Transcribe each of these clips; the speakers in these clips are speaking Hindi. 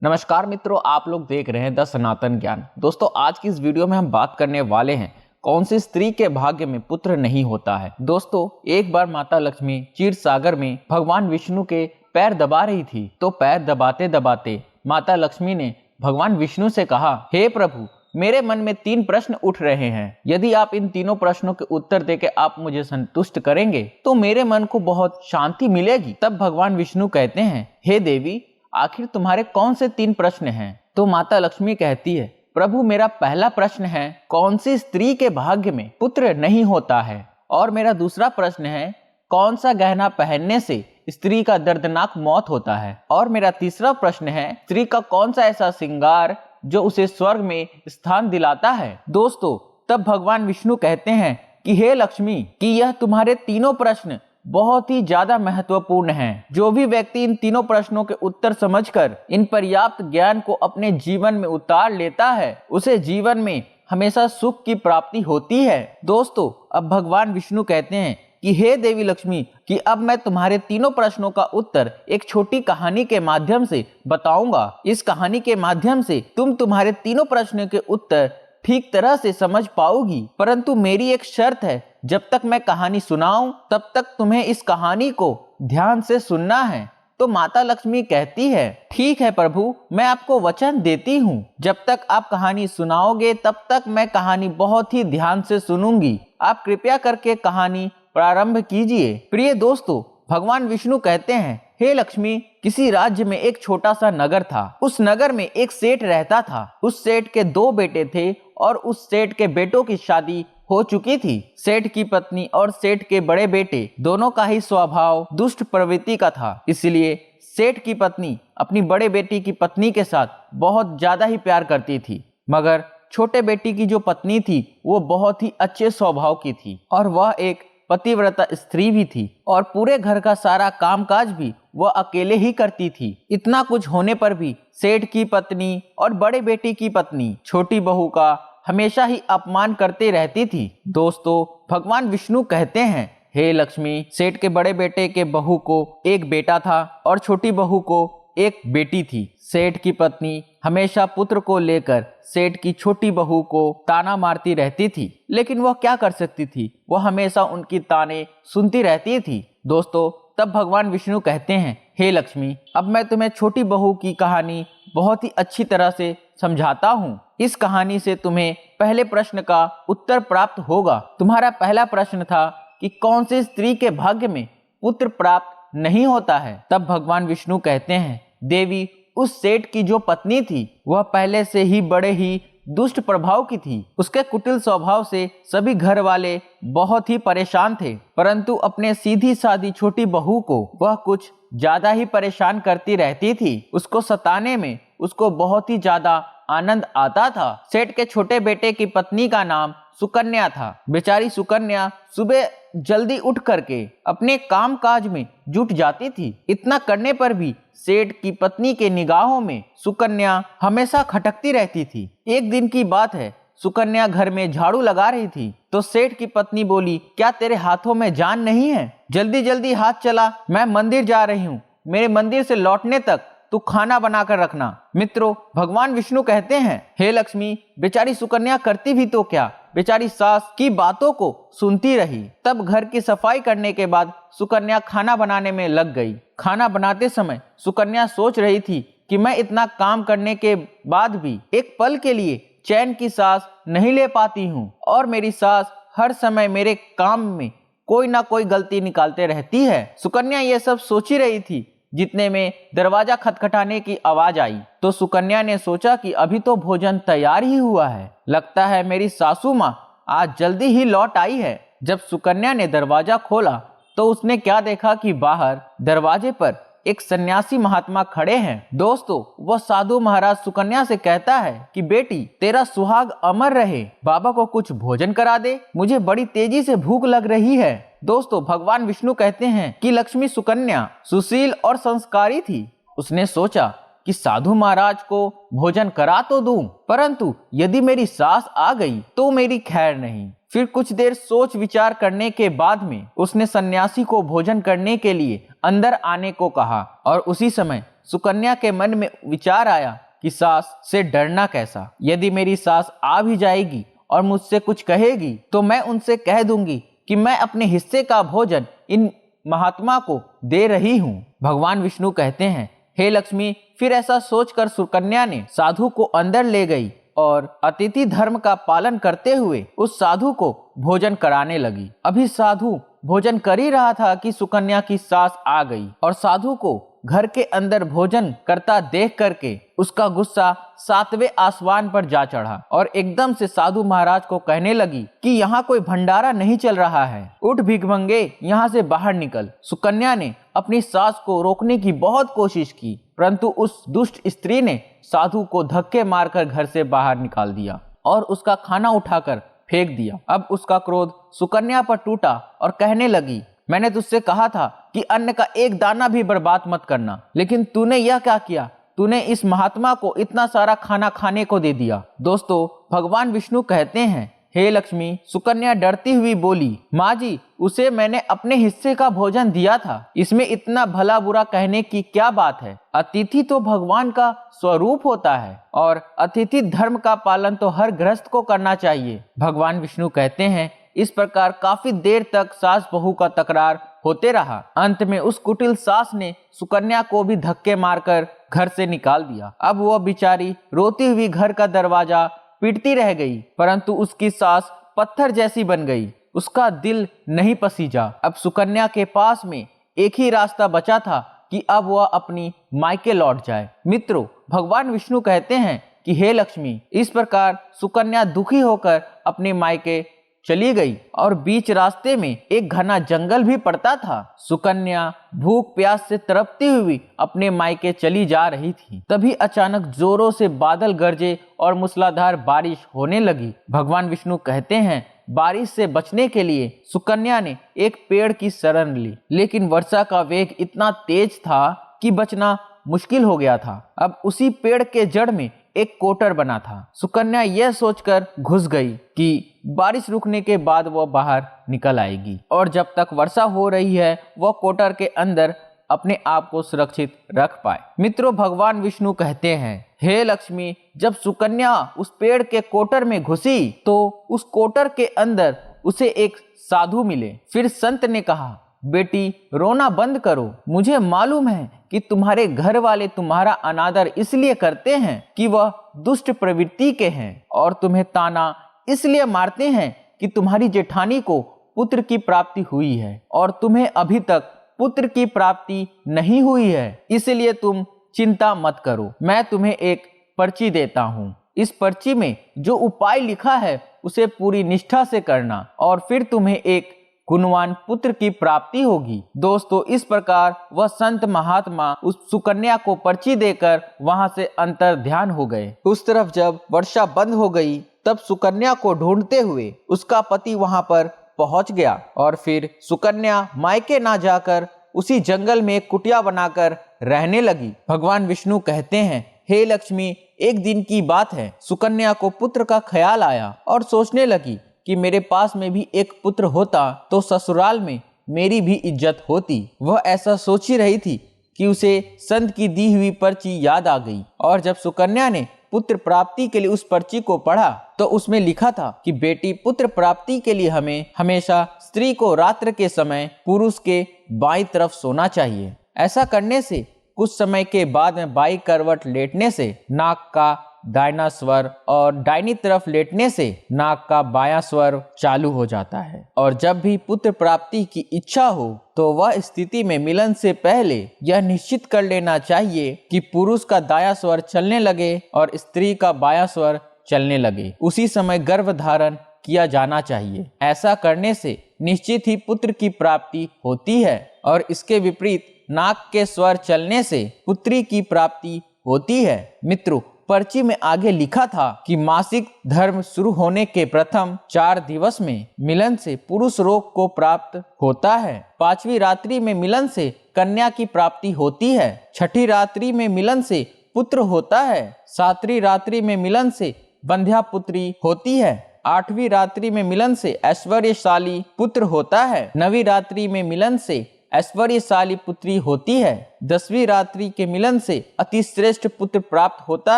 नमस्कार मित्रों, आप लोग देख रहे हैं द सनातन ज्ञान। दोस्तों, आज की इस वीडियो में हम बात करने वाले हैं कौन सी स्त्री के भाग्य में पुत्र नहीं होता है। दोस्तों, एक बार माता लक्ष्मी क्षीर सागर में भगवान विष्णु के पैर दबा रही थी। तो पैर दबाते दबाते माता लक्ष्मी ने भगवान विष्णु से कहा, हे प्रभु, मेरे मन में 3 प्रश्न उठ रहे हैं। यदि आप इन तीनों प्रश्नों के उत्तर देके आप मुझे संतुष्ट करेंगे तो मेरे मन को बहुत शांति मिलेगी। तब भगवान विष्णु कहते हैं, हे देवी, आखिर तुम्हारे कौन से 3 प्रश्न हैं? तो माता लक्ष्मी कहती है, प्रभु, मेरा पहला प्रश्न है कौन सी स्त्री के भाग्य में पुत्र नहीं होता है, और मेरा दूसरा प्रश्न है कौन सा गहना पहनने से स्त्री का दर्दनाक मौत होता है, और मेरा तीसरा प्रश्न है स्त्री का कौन सा ऐसा श्रृंगार जो उसे स्वर्ग में स्थान दिलाता है। दोस्तों, तब भगवान विष्णु कहते हैं कि हे लक्ष्मी, कि यह तुम्हारे तीनों प्रश्न बहुत ही ज्यादा महत्वपूर्ण हैं। जो भी व्यक्ति इन तीनों प्रश्नों के उत्तर समझकर इन पर्याप्त ज्ञान को अपने जीवन में उतार लेता है, उसे जीवन में हमेशा सुख की प्राप्ति होती है। दोस्तों, अब भगवान विष्णु कहते हैं कि हे देवी लक्ष्मी, कि अब मैं तुम्हारे तीनों प्रश्नों का उत्तर एक छोटी कहानी के माध्यम से बताऊंगा। इस कहानी के माध्यम से तुम तुम्हारे तीनों प्रश्नों के उत्तर ठीक तरह से समझ पाओगी, परंतु मेरी एक शर्त है, जब तक मैं कहानी सुनाऊं तब तक तुम्हें इस कहानी को ध्यान से सुनना है। तो माता लक्ष्मी कहती है, ठीक है प्रभु, मैं आपको वचन देती हूँ। जब तक आप कहानी सुनाओगे तब तक मैं कहानी बहुत ही ध्यान से सुनूंगी। आप कृपया करके कहानी प्रारंभ कीजिए। प्रिय दोस्तों, भगवान विष्णु कहते हैं, हे लक्ष्मी, किसी राज्य में एक छोटा सा नगर था। उस नगर में एक सेठ रहता था। उस सेठ के 2 बेटे थे और उस सेठ के बेटों की शादी हो चुकी थी। सेठ की पत्नी और सेठ के बड़े बेटे दोनों का ही स्वभाव दुष्ट प्रवृत्ति का था। इसलिए सेठ की पत्नी अपनी बड़े बेटी की पत्नी के साथ बहुत ज्यादा ही प्यार करती थी, मगर छोटे बेटी की जो पत्नी थी वो बहुत ही अच्छे स्वभाव की थी और वह एक पतिव्रता स्त्री भी थी, और पूरे घर का सारा कामकाज भी वह अकेले ही करती थी। इतना कुछ होने पर भी सेठ की पत्नी और बड़े बेटी की पत्नी छोटी बहू का हमेशा ही अपमान करते रहती थी। दोस्तों, भगवान विष्णु कहते हैं, हे लक्ष्मी, सेठ के बड़े बेटे के बहू को एक बेटा था और छोटी बहू को एक बेटी थी। सेठ की पत्नी हमेशा पुत्र को लेकर सेठ की छोटी बहू को ताना मारती रहती थी, लेकिन वह क्या कर सकती थी, वह हमेशा उनकी ताने सुनती रहती थी। दोस्तों, तब भगवान विष्णु कहते हैं, हे लक्ष्मी, अब मैं तुम्हें छोटी बहू की कहानी बहुत ही अच्छी तरह से समझाता हूँ। इस कहानी से तुम्हें पहले प्रश्न का उत्तर प्राप्त होगा। तुम्हारा पहला प्रश्न था कि कौन सी स्त्री के भाग्य में पुत्र प्राप्त नहीं होता है। तब भगवान विष्णु कहते हैं, देवी, उस सेठ की जो पत्नी थी वह पहले से ही बड़े ही दुष्ट प्रभाव की थी। उसके कुटिल स्वभाव से सभी घर वाले बहुत ही परेशान थे, परंतु अपने सीधी सादी छोटी बहू को वह कुछ ज्यादा ही परेशान करती रहती थी। उसको सताने में उसको बहुत ही ज्यादा आनंद आता था। सेठ के छोटे बेटे की पत्नी का नाम सुकन्या था। बेचारी सुकन्या सुबह जल्दी उठ करके अपने काम काज में जुट जाती थी। इतना करने पर भी सेठ की पत्नी के निगाहों में सुकन्या हमेशा खटकती रहती थी। एक दिन की बात है, सुकन्या घर में झाड़ू लगा रही थी तो सेठ की पत्नी बोली, क्या तेरे हाथों में जान नहीं है? जल्दी जल्दी हाथ चला, मैं मंदिर जा रही हूँ। मेरे मंदिर से लौटने तक तू खाना बनाकर रखना। मित्रों, भगवान विष्णु कहते हैं, हे लक्ष्मी, बेचारी सुकन्या करती भी तो क्या, बेचारी सास की बातों को सुनती रही। तब घर की सफाई करने के बाद सुकन्या खाना बनाने में लग गई। खाना बनाते समय सुकन्या सोच रही थी कि मैं इतना काम करने के बाद भी एक पल के लिए चैन की सांस नहीं ले पाती हूँ, और मेरी सास हर समय मेरे काम में कोई ना कोई गलती निकालते रहती है। सुकन्या ये सब सोच ही रही थी, जितने में दरवाजा खटखटाने की आवाज आई। तो सुकन्या ने सोचा कि अभी तो भोजन तैयार ही हुआ है, लगता है मेरी सासू माँ आज जल्दी ही लौट आई है। जब सुकन्या ने दरवाजा खोला तो उसने क्या देखा कि बाहर दरवाजे पर एक सन्यासी महात्मा खड़े हैं। दोस्तों, वह साधु महाराज सुकन्या से कहता है कि बेटी, तेरा सुहाग अमर रहे, बाबा को कुछ भोजन करा दे, मुझे बड़ी तेजी से भूख लग रही है। दोस्तों, भगवान विष्णु कहते हैं कि लक्ष्मी सुकन्या सुशील और संस्कारी थी। उसने सोचा कि साधु महाराज को भोजन करा तो दूं, परंतु यदि मेरी सास आ गई तो मेरी खैर नहीं। फिर कुछ देर सोच विचार करने के बाद में उसने सन्यासी को भोजन करने के लिए अंदर आने को कहा, और उसी समय सुकन्या के मन में विचार आया कि सास से डरना कैसा। यदि मेरी सास आ भी जाएगी और मुझसे कुछ कहेगी तो मैं उनसे कह दूंगी कि मैं अपने हिस्से का भोजन इन महात्मा को दे रही हूँ। भगवान विष्णु कहते हैं, हे लक्ष्मी। फिर ऐसा सोचकर सुकन्या ने साधु को अंदर ले गई और अतिथि धर्म का पालन करते हुए उस साधु को भोजन कराने लगी। अभी साधु भोजन कर ही रहा था कि सुकन्या की सास आ गई और साधु को घर के अंदर भोजन करता देख करके उसका गुस्सा 7वें आसमान पर जा चढ़ा और एकदम से साधु महाराज को कहने लगी कि यहाँ कोई भंडारा नहीं चल रहा है, उठ भिखमंगे, यहाँ से बाहर निकल। सुकन्या ने अपनी सास को रोकने की बहुत कोशिश की, परंतु उस दुष्ट स्त्री ने साधु को धक्के मारकर घर से बाहर निकाल दिया और उसका खाना उठाकर फेंक दिया। अब उसका क्रोध सुकन्या पर टूटा और कहने लगी, मैंने तुझसे कहा था कि अन्न का एक दाना भी बर्बाद मत करना, लेकिन तूने यह क्या किया? तूने इस महात्मा को इतना सारा खाना खाने को दे दिया। दोस्तों, भगवान विष्णु कहते हैं, हे लक्ष्मी। सुकन्या डरती हुई बोली, माँ जी, उसे मैंने अपने हिस्से का भोजन दिया था, इसमें इतना भला बुरा कहने की क्या बात है? अतिथि तो भगवान का स्वरूप होता है और अतिथि धर्म का पालन तो हर गृहस्थ को करना चाहिए। भगवान विष्णु कहते हैं, इस प्रकार काफी देर तक सास बहू का तकरार होते रहा। अंत में उस कुटिल सास ने सुकन्या को भी धक्के मारकर घर से निकाल दिया। अब वह बेचारी रोती हुई घर का दरवाजा पीटती रह गई, परंतु उसकी सास पत्थर जैसी बन गई, उसका दिल नहीं पसीजा। अब सुकन्या के पास में एक ही रास्ता बचा था कि अब वह अपनी मायके लौट जाए। मित्रों, भगवान विष्णु कहते हैं कि हे लक्ष्मी। इस प्रकार सुकन्या दुखी होकर अपने मायके चली गई और बीच रास्ते में एक घना जंगल भी पड़ता था। सुकन्या भूख प्यास से तड़पती हुई अपने मायके चली जा रही थी। तभी अचानक जोरों से बादल गरजे और मूसलाधार बारिश होने लगी। भगवान विष्णु कहते हैं, बारिश से बचने के लिए सुकन्या ने एक पेड़ की शरण ली, लेकिन वर्षा का वेग इतना तेज था कि बचना मुश्किल हो गया था। अब उसी पेड़ के जड़ में एक कोटर बना था। सुकन्या यह सोचकर घुस गई कि बारिश रुकने के बाद वह बाहर निकल आएगी और जब तक वर्षा हो रही है वह कोटर के अंदर अपने आप को सुरक्षित रख पाए। मित्रों, भगवान विष्णु कहते हैं, हे लक्ष्मी। जब सुकन्या उस पेड़ के कोटर में घुसी तो उस कोटर के अंदर उसे एक साधु मिले। फिर संत ने कहा, बेटी रोना बंद करो। मुझे मालूम है कि तुम्हारे घर वाले तुम्हारा अनादर इसलिए करते हैं कि वह दुष्ट प्रवृत्ति के हैं और तुम्हें ताना इसलिए मारते हैं कि तुम्हारी जेठानी को पुत्र की प्राप्ति हुई है और तुम्हें अभी तक पुत्र की प्राप्ति नहीं हुई है। इसलिए तुम चिंता मत करो। मैं तुम्हें एक पर्ची देता हूँ। इस पर्ची में जो उपाय लिखा है उसे पूरी निष्ठा से करना और फिर तुम्हें एक गुणवान पुत्र की प्राप्ति होगी। दोस्तों, इस प्रकार वह संत महात्मा उस सुकन्या को पर्ची देकर वहां से अंतर ध्यान हो गए। उस तरफ जब वर्षा बंद हो गई तब सुकन्या को ढूंढते हुए उसका पति वहां पर पहुंच गया और फिर सुकन्या मायके ना जाकर उसी जंगल में एक कुटिया बनाकर रहने लगी। भगवान विष्णु कहते हैं, हे लक्ष्मी। एक दिन की बात है, सुकन्या को पुत्र का ख्याल आया और सोचने लगी कि मेरे पास में भी एक पुत्र होता तो ससुराल में मेरी भी इज्जत होती। वह ऐसा सोच ही रही थी कि उसे संत की दी हुई पर्ची याद आ गई और जब सुकन्या ने पुत्र प्राप्ति के लिए उस पर्ची को पढ़ा तो उसमें लिखा था कि बेटी, पुत्र प्राप्ति के लिए हमें हमेशा स्त्री को रात्र के समय पुरुष के बाईं तरफ सोना चाहिए। ऐसा करने से कुछ समय के बाद में बाईं करवट लेटने से नाक का दाहिना स्वर और दाहिनी तरफ लेटने से नाक का बायां स्वर चालू हो जाता है और जब भी पुत्र प्राप्ति की इच्छा हो तो वह स्थिति में मिलन से पहले यह निश्चित कर लेना चाहिए कि पुरुष का दायां स्वर चलने लगे और स्त्री का बायां स्वर चलने लगे। उसी समय गर्भ धारण किया जाना चाहिए। ऐसा करने से निश्चित ही पुत्र की प्राप्ति होती है और इसके विपरीत नाक के स्वर चलने से पुत्री की प्राप्ति होती है। मित्रों, पर्ची में आगे लिखा था कि मासिक धर्म शुरू होने के प्रथम 4 दिवस में मिलन से पुरुष रोग को प्राप्त होता है। 5वीं रात्रि में मिलन से कन्या की प्राप्ति होती है। 6ठी रात्रि में मिलन से पुत्र होता है। 7वीं रात्रि में मिलन से बंध्या पुत्री होती है। 8वीं रात्रि में मिलन से ऐश्वर्यशाली पुत्र होता है। 9वीं रात्रि में मिलन से ऐश्वर्यशाली पुत्री होती है। 10वीं रात्रि के मिलन से अति श्रेष्ठ पुत्र प्राप्त होता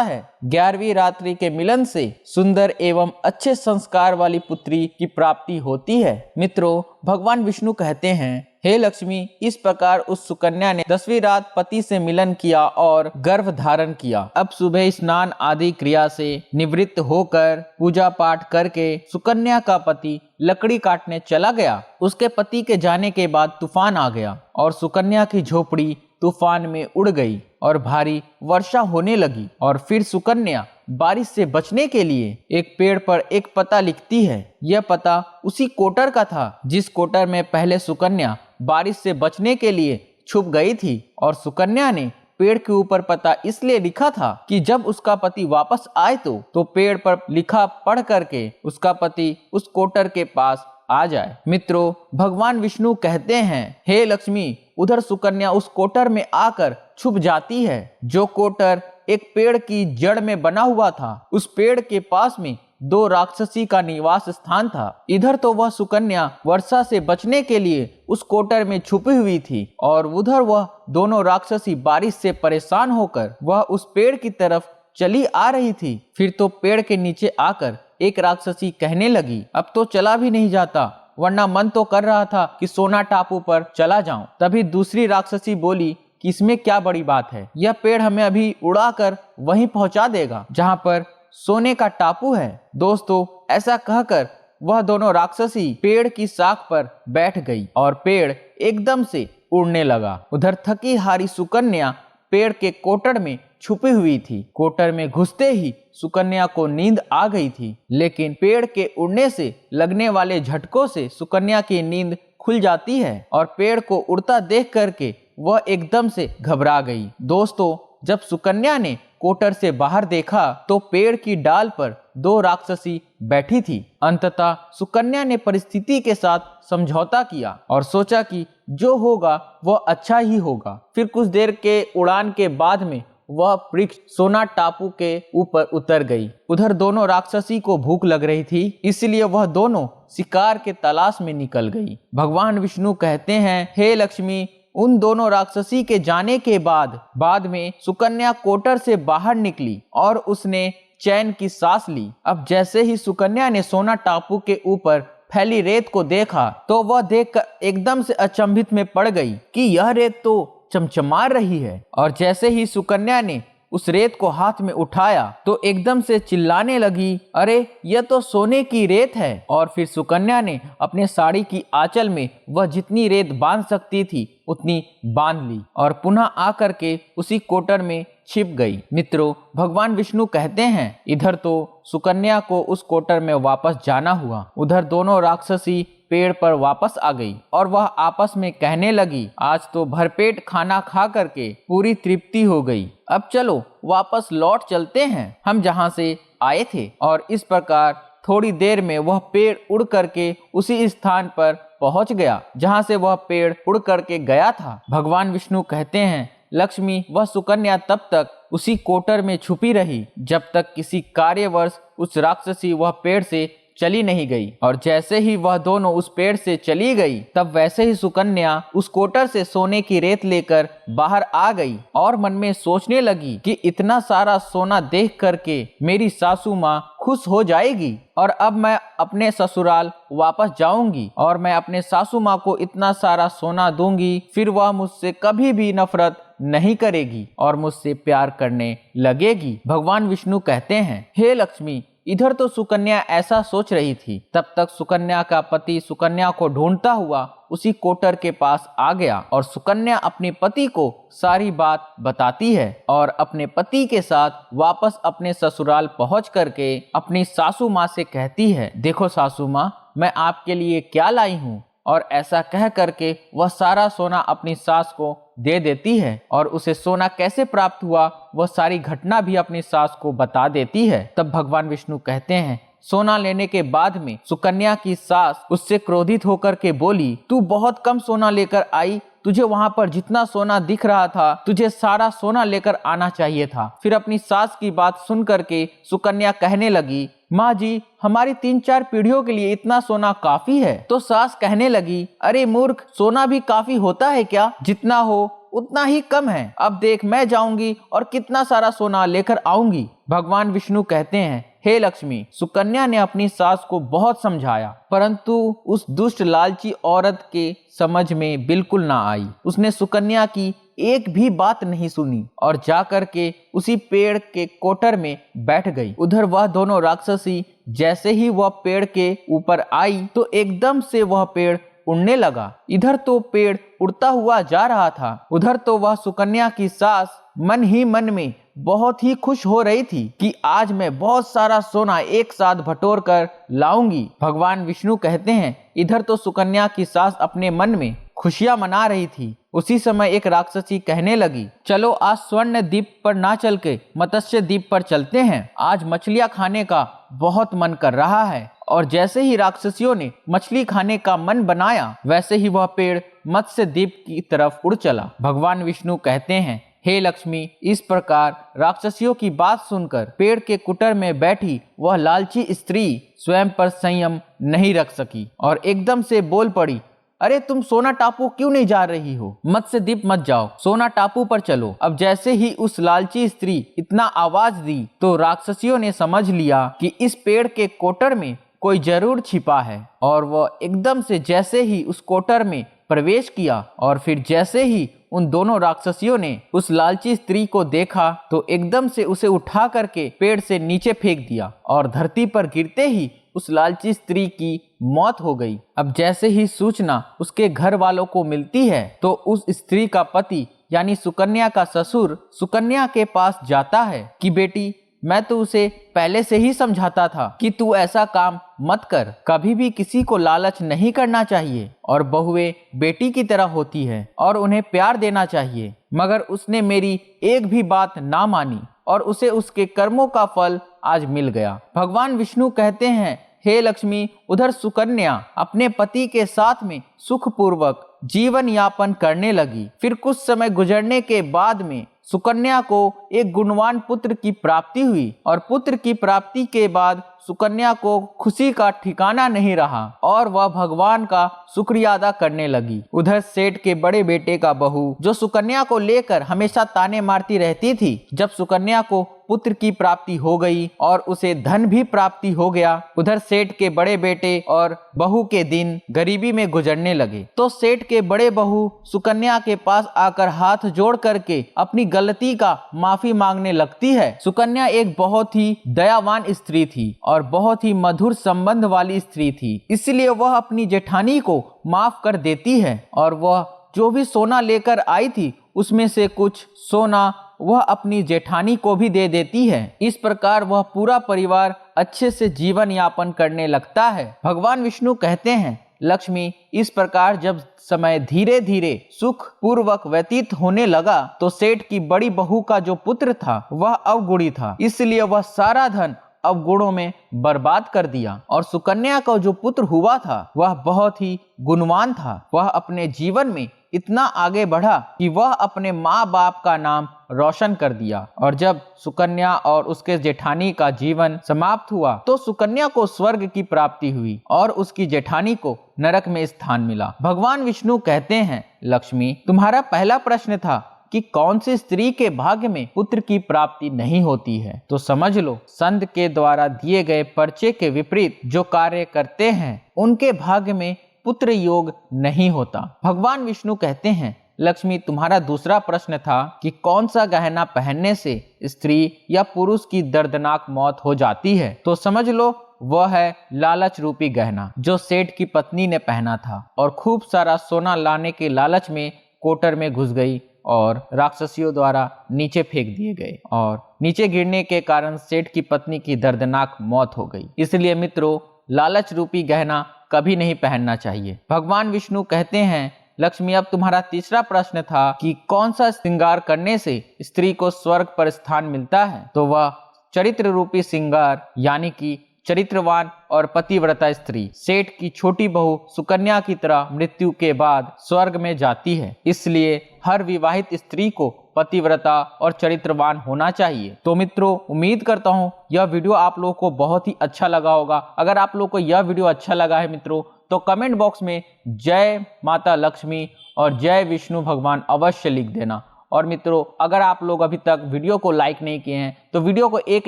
है। 11वीं रात्रि के मिलन से सुंदर एवं अच्छे संस्कार वाली पुत्री की प्राप्ति होती है। मित्रों, भगवान विष्णु कहते हैं, हे लक्ष्मी, इस प्रकार उस सुकन्या ने 10वीं रात पति से मिलन किया और गर्भ धारण किया। अब सुबह स्नान आदि क्रिया से निवृत्त होकर पूजा पाठ करके सुकन्या का पति लकड़ी काटने चला गया। उसके पति के जाने के बाद तूफान आ गया और सुकन्या की झोपड़ी तूफान में उड़ गई और भारी वर्षा होने लगी। और फिर सुकन्या बारिश से बचने के लिए एक पेड़ पर एक पता लिखती है। यह पता उसी कोटर का था जिस कोटर में पहले सुकन्या बारिश से बचने के लिए छुप गई थी। और सुकन्या ने पेड़ के ऊपर पता इसलिए लिखा था कि जब उसका पति वापस आए तो पेड़ पर लिखा पढ़ करके उसका पति उस कोटर के पास आ जाए। मित्रों, भगवान विष्णु कहते हैं, हे लक्ष्मी, उधर सुकन्या उस कोटर में आकर छुप जाती है। जो कोटर एक पेड़ की जड़ में बना हुआ था, उस पेड़ के पास में 2 राक्षसी का निवास स्थान था। इधर तो वह सुकन्या वर्षा से बचने के लिए उस कोटर में छुपी हुई थी और उधर वह दोनों राक्षसी बारिश से परेशान होकर वह उस पेड़ की तरफ चली आ रही थी। फिर तो पेड़ के नीचे आकर एक राक्षसी कहने लगी, अब तो चला भी नहीं जाता, वरना मन तो कर रहा था कि सोना टापू पर चला जाऊं। तभी दूसरी राक्षसी बोली कि इसमें क्या बड़ी बात है, यह पेड़ हमें अभी उड़ाकर वहीं पहुंचा देगा जहां पर सोने का टापू है। दोस्तों, ऐसा कहकर वह दोनों राक्षसी पेड़ की शाख पर बैठ गई और पेड़ एकदम से उड़ने लगा। उधर थकी हारी सुकन्या पेड़ के कोटर में छुपी हुई थी। कोटर में घुसते ही सुकन्या को नींद आ गई थी, लेकिन पेड़ के उड़ने से लगने वाले झटकों से सुकन्या की नींद खुल जाती है और पेड़ को उड़ता देख करके वह एकदम से घबरा गई। दोस्तों, जब सुकन्या ने कोटर से बाहर देखा तो पेड़ की डाल पर 2 राक्षसी बैठी थी। अंततः सुकन्या ने परिस्थिति के साथ समझौता किया और सोचा कि जो होगा वह अच्छा ही होगा। फिर कुछ देर के उड़ान के बाद में वह वृक्ष सोना टापू के ऊपर उतर गई। उधर दोनों राक्षसी को भूख लग रही थी, इसलिए वह दोनों शिकार के तलाश में निकल गई। भगवान विष्णु कहते हैं, हे लक्ष्मी, उन दोनों राक्षसी के जाने के बाद में सुकन्या कोटर से बाहर निकली और उसने चैन की सांस ली। अब जैसे ही सुकन्या ने सोना टापू के ऊपर फैली रेत को देखा तो वह देखकर एकदम से अचंभित में पड़ गई कि यह रेत तो चमचमा रही है। और जैसे ही सुकन्या ने उस रेत को हाथ में उठाया तो एकदम से चिल्लाने लगी, अरे यह तो सोने की रेत है। और फिर सुकन्या ने अपने साड़ी की आंचल में वह जितनी रेत बांध सकती थी उतनी बांध ली और पुनः आकर के उसी कोटर में छिप गई। मित्रों, भगवान विष्णु कहते हैं, इधर तो सुकन्या को उस कोटर में वापस जाना हुआ। उधर दोनों राक्षसी पेड़ पर वापस आ गई और वह आपस में कहने लगी, आज तो भरपेट खाना खा करके पूरी तृप्ति हो गई, अब चलो वापस लौट चलते हैं हम जहां से आए थे। और इस प्रकार थोड़ी देर में वह पेड़ उड़ करके उसी स्थान पर पहुंच गया जहां से वह पेड़ उड़ करके गया था। भगवान विष्णु कहते हैं, लक्ष्मी, वह सुकन्या तब तक उसी कोटर में छुपी रही जब तक किसी कार्यवश उस राक्षसी वह पेड़ से चली नहीं गई। और जैसे ही वह दोनों उस पेड़ से चली गई तब वैसे ही सुकन्या उस कोटर से सोने की रेत लेकर बाहर आ गई और मन में सोचने लगी कि इतना सारा सोना देख करके मेरी सासू माँ खुश हो जाएगी और अब मैं अपने ससुराल वापस जाऊंगी और मैं अपने सासू माँ को इतना सारा सोना दूंगी, फिर वह मुझसे कभी भी नफरत नहीं करेगी और मुझसे प्यार करने लगेगी। भगवान विष्णु कहते हैं, हे लक्ष्मी, इधर तो सुकन्या ऐसा सोच रही थी, तब तक सुकन्या का पति सुकन्या को ढूंढता हुआ उसी कोटर के पास आ गया और सुकन्या अपने पति को सारी बात बताती है और अपने पति के साथ वापस अपने ससुराल पहुंच करके अपनी सासू माँ से कहती है, देखो सासू माँ, मैं आपके लिए क्या लाई हूँ। और ऐसा कह करके वह सारा सोना अपनी सास को दे देती है और उसे सोना कैसे प्राप्त हुआ वह सारी घटना भी अपनी सास को बता देती है। तब भगवान विष्णु कहते हैं, सोना लेने के बाद में सुकन्या की सास उससे क्रोधित होकर के बोली, तू बहुत कम सोना लेकर आई, तुझे वहां पर जितना सोना दिख रहा था तुझे सारा सोना लेकर आना चाहिए था। फिर अपनी सास की बात सुन करके सुकन्या कहने लगी, माँ जी, हमारी 3-4 पीढ़ियों के लिए इतना सोना काफी है। तो सास कहने लगी, अरे मूर्ख, सोना भी काफी होता है क्या? जितना हो उतना ही कम है। अब देख, मैं जाऊंगी और कितना सारा सोना लेकर आऊंगी। भगवान विष्णु कहते हैं, हे लक्ष्मी, सुकन्या ने अपनी सास को बहुत समझाया, परंतु उस दुष्ट लालची औरत के समझ में बिल्कुल ना आई। उसने सुकन्या की एक भी बात नहीं सुनी और जाकर के उसी पेड़ के कोटर में बैठ गई। उधर वह दोनों राक्षसी जैसे ही वह पेड़ के ऊपर आई तो एकदम से वह पेड़ उड़ने लगा। इधर तो पेड़ उड़ता हुआ जा रहा था, उधर तो वह सुकन्या की सास मन ही मन में बहुत ही खुश हो रही थी कि आज मैं बहुत सारा सोना एक साथ बटोर कर लाऊंगी। भगवान विष्णु कहते हैं, इधर तो सुकन्या की सास अपने मन में खुशियां मना रही थी। उसी समय एक राक्षसी कहने लगी, चलो आज स्वर्ण द्वीप पर ना चल के मत्स्य द्वीप पर चलते हैं, आज मछलियां खाने का बहुत मन कर रहा है। और जैसे ही राक्षसियों ने मछली खाने का मन बनाया, वैसे ही वह पेड़ मत्स्य द्वीप की तरफ उड़ चला। भगवान विष्णु कहते हैं, हे लक्ष्मी, इस प्रकार राक्षसियों की बात सुनकर पेड़ के कुटर में बैठी वह लालची स्त्री स्वयं पर संयम नहीं रख सकी और एकदम से बोल पड़ी, अरे तुम सोना टापू क्यों नहीं जा रही हो? मत्स्य द्वीप मत जाओ, सोना टापू पर चलो। अब जैसे ही उस लालची स्त्री इतना आवाज दी तो राक्षसियों ने समझ लिया कि इस पेड़ के कोटर में कोई जरूर छिपा है और वह एकदम से जैसे ही उस कोटर में प्रवेश किया और फिर जैसे ही उन दोनों राक्षसियों ने उस लालची स्त्री को देखा तो एकदम से उसे उठा करके पेड़ से नीचे फेंक दिया और धरती पर गिरते ही उस लालची स्त्री की मौत हो गई। अब जैसे ही सूचना उसके घर वालों को मिलती है तो उस स्त्री का पति यानी सुकन्या का ससुर सुकन्या के पास जाता है कि बेटी, मैं तो उसे पहले से ही समझाता था कि तू ऐसा काम मत कर, कभी भी किसी को लालच नहीं करना चाहिए और बहुएं बेटी की तरह होती है और उन्हें प्यार देना चाहिए, मगर उसने मेरी एक भी बात ना मानी और उसे उसके कर्मों का फल आज मिल गया। भगवान विष्णु कहते हैं, हे लक्ष्मी, उधर सुकन्या अपने पति के साथ में सुखपूर्वक जीवन यापन करने लगी। फिर कुछ समय गुजरने के बाद में सुकन्या को एक गुणवान पुत्र की प्राप्ति हुई और पुत्र की प्राप्ति के बाद सुकन्या को खुशी का ठिकाना नहीं रहा और वह भगवान का शुक्रिया अदा करने लगी। उधर सेठ के बड़े बेटे का बहू जो सुकन्या को लेकर हमेशा ताने मारती रहती थी, जब सुकन्या को पुत्र की प्राप्ति हो गई और उसे धन भी प्राप्ति हो गया, उधर सेठ के बड़े बेटे और बहू के दिन गरीबी में गुजरने लगे। तो सेठ के बड़े बहू सुकन्या के पास आकर हाथ जोड़ करके अपनी गलती का माफी मांगने लगती है। सुकन्या एक बहुत ही दयावान स्त्री थी और बहुत ही मधुर संबंध वाली स्त्री थी, इसलिए वह अपनी जेठानी को माफ कर देती है और वह जो भी सोना लेकर आई थी उसमें से कुछ सोना वह अपनी जेठानी को भी दे देती है। इस प्रकार वह पूरा परिवार अच्छे से जीवन यापन करने लगता है। भगवान विष्णु कहते हैं, लक्ष्मी, इस प्रकार जब समय धीरे धीरे सुख पूर्वक व्यतीत होने लगा तो सेठ की बड़ी बहू का जो पुत्र था वह अवगुणी था, इसलिए वह सारा धन अवगुणों में बर्बाद कर दिया और सुकन्या का जो पुत्र हुआ था वह बहुत ही गुणवान था। वह अपने जीवन में इतना आगे बढ़ा कि वह अपने माँ बाप का नाम रोशन कर दिया और जब सुकन्या और उसके जेठानी का जीवन समाप्त हुआ तो सुकन्या को स्वर्ग की प्राप्ति हुई और उसकी जेठानी को नरक में स्थान मिला। भगवान विष्णु कहते हैं, लक्ष्मी, तुम्हारा पहला प्रश्न था कि कौन सी स्त्री के भाग्य में पुत्र की प्राप्ति नहीं होती है, तो समझ लो संत के द्वारा दिए गए पर्चे के विपरीत जो कार्य करते हैं उनके भाग्य में पुत्र योग नहीं होता। भगवान विष्णु कहते हैं, लक्ष्मी, तुम्हारा दूसरा प्रश्न था कि कौन सा गहना पहनने से स्त्री या पुरुष की दर्दनाक मौत हो जाती है, तो समझ लो वह है लालच रूपी गहना जो सेठ की पत्नी ने पहना था और खूब सारा सोना लाने के लालच में कोटर में घुस गई और राक्षसियों द्वारा नीचे फेंक दिए गए और नीचे गिरने के कारण सेठ की पत्नी की दर्दनाक मौत हो गई। इसलिए मित्रों, लालच रूपी गहना कभी नहीं पहनना चाहिए। भगवान विष्णु कहते हैं, लक्ष्मी, अब तुम्हारा तीसरा प्रश्न था कि कौन सा श्रृंगार करने से स्त्री को स्वर्ग पर स्थान मिलता है, तो वह चरित्र रूपी श्रृंगार यानी कि चरित्रवान और पतिव्रता स्त्री सेठ की छोटी बहू सुकन्या की तरह मृत्यु के बाद स्वर्ग में जाती है। इसलिए हर विवाहित स्त्री को पतिव्रता और चरित्रवान होना चाहिए। तो मित्रों, उम्मीद करता हूँ यह वीडियो आप लोगों को बहुत ही अच्छा लगा होगा। अगर आप लोगों को यह वीडियो अच्छा लगा है मित्रों तो कमेंट बॉक्स में जय माता लक्ष्मी और जय विष्णु भगवान अवश्य लिख देना। और मित्रों, अगर आप लोग अभी तक वीडियो को लाइक नहीं किए हैं तो वीडियो को एक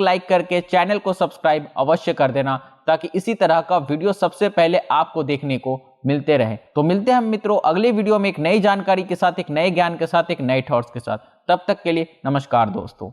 लाइक करके चैनल को सब्सक्राइब अवश्य कर देना, ताकि इसी तरह का वीडियो सबसे पहले आपको देखने को मिलते रहे। तो मिलते हैं हम मित्रों अगले वीडियो में एक नई जानकारी के साथ, एक नए ज्ञान के साथ, एक नए थॉट्स के साथ। तब तक के लिए नमस्कार दोस्तों।